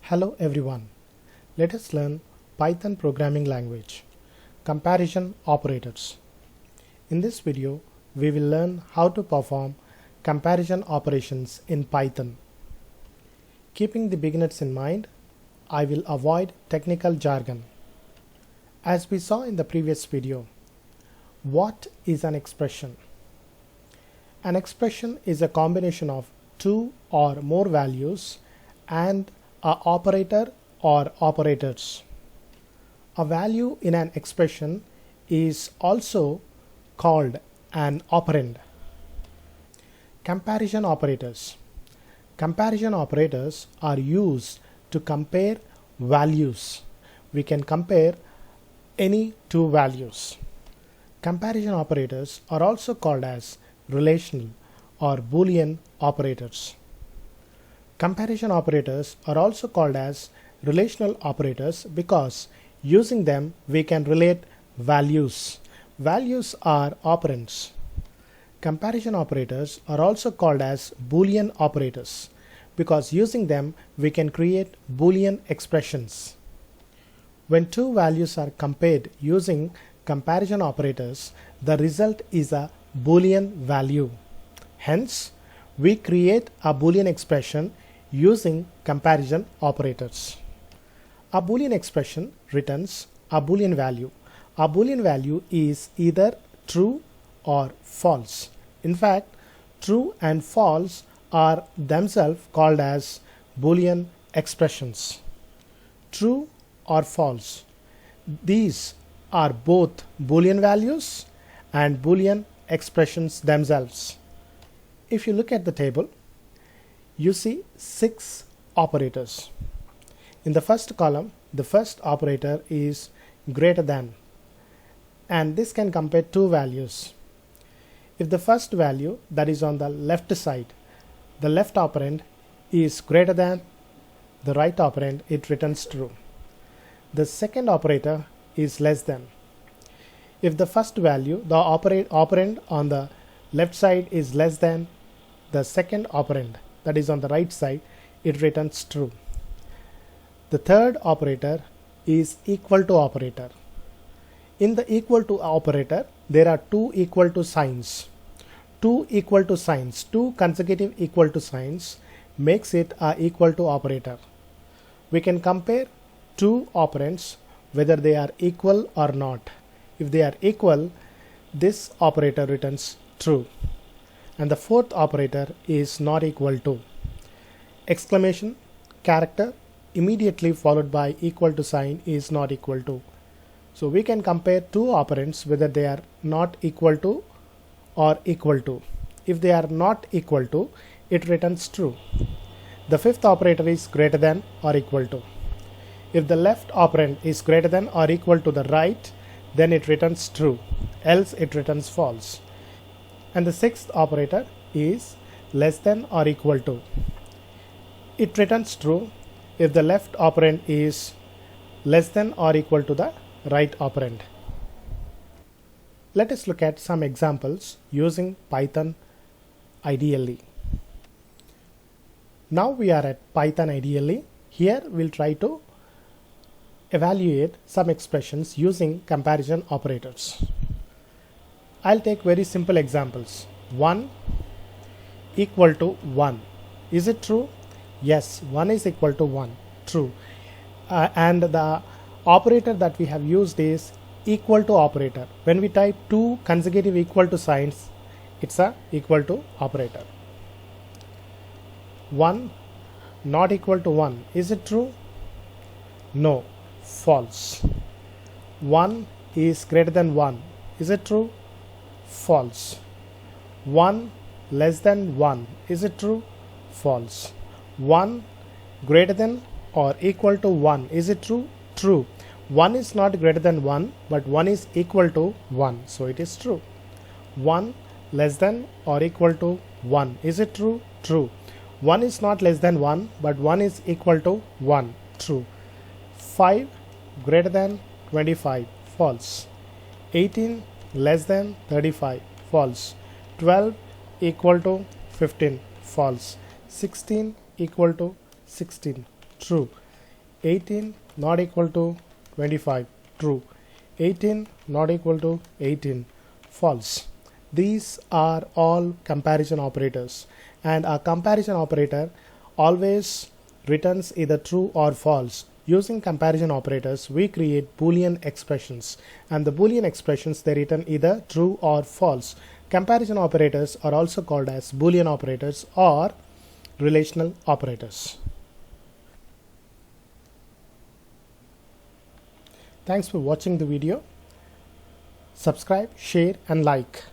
Hello everyone. Let us learn Python programming language, comparison operators. In this video, we will learn how to perform comparison operations in Python. Keeping the beginners in mind, I will avoid technical jargon. As we saw in the previous video, what is an expression? An expression is a combination of two or more values and an operator or operators. A value in an expression is also called an operand. Comparison operators. Comparison operators are used to compare values. We can compare any two values. Comparison operators are also called as relational or Boolean operators. Comparison operators are also called as relational operators because using them we can relate values. Values are operands. Comparison operators are also called as Boolean operators because using them we can create Boolean expressions. When two values are compared using comparison operators, the result is a Boolean value. Hence, we create a Boolean expression using comparison operators. A Boolean expression returns a Boolean value. A Boolean value is either true or false. In fact, true and false are themselves called as Boolean expressions. True or false. These are both Boolean values and Boolean expressions themselves. If you look at the table, you see 6 operators. In the first column, the first operator is greater than, and this can compare two values. If the first value, that is on the left side, the left operand is greater than the right operand, it returns true. The second operator is less than. If the first value, the operand on the left side is less than the second operand, that is on the right side, it returns true. The third operator is equal to operator. In the equal to operator, there are two equal to signs. Two equal to signs, two consecutive equal to signs makes it a equal to operator. We can compare two operands whether they are equal or not. If they are equal, this operator returns true. And the fourth operator is not equal to. Exclamation, character immediately followed by equal to sign is not equal to. So we can compare two operands whether they are not equal to or equal to. If they are not equal to, it returns true. The fifth operator is greater than or equal to. If the left operand is greater than or equal to the right, then it returns true, else it returns false. And the sixth operator is less than or equal to. It returns true if the left operand is less than or equal to the right operand. Let us look at some examples using Python IDLE. Now we are at Python IDLE. Here we'll try to evaluate some expressions using comparison operators. I'll take very simple examples. 1 equal to 1. Is it true? Yes, 1 is equal to 1. True. And the operator that we have used is equal to operator. When we type two consecutive equal to signs, it's a equal to operator. 1 not equal to 1. Is it true? No. False. 1 is greater than 1. Is it true? False. 1 less than 1. Is it true? False. 1 greater than or equal to 1. Is it true? True. 1 is not greater than 1, but 1 is equal to 1. So it is true. 1 less than or equal to 1. Is it true? True. 1 is not less than 1, but 1 is equal to 1. True. 5 greater than 25. False. 18 less than 35. False. 12 equal to 15. False. 16 equal to 16. True. 18 not equal to 25, true. 18 not equal to 18, false. These are all comparison operators, and a comparison operator always returns either true or false. Using comparison operators, we create Boolean expressions, and the Boolean expressions, they return either true or false. Comparison operators are also called as Boolean operators or relational operators. Thanks for watching the video. Subscribe, share and like.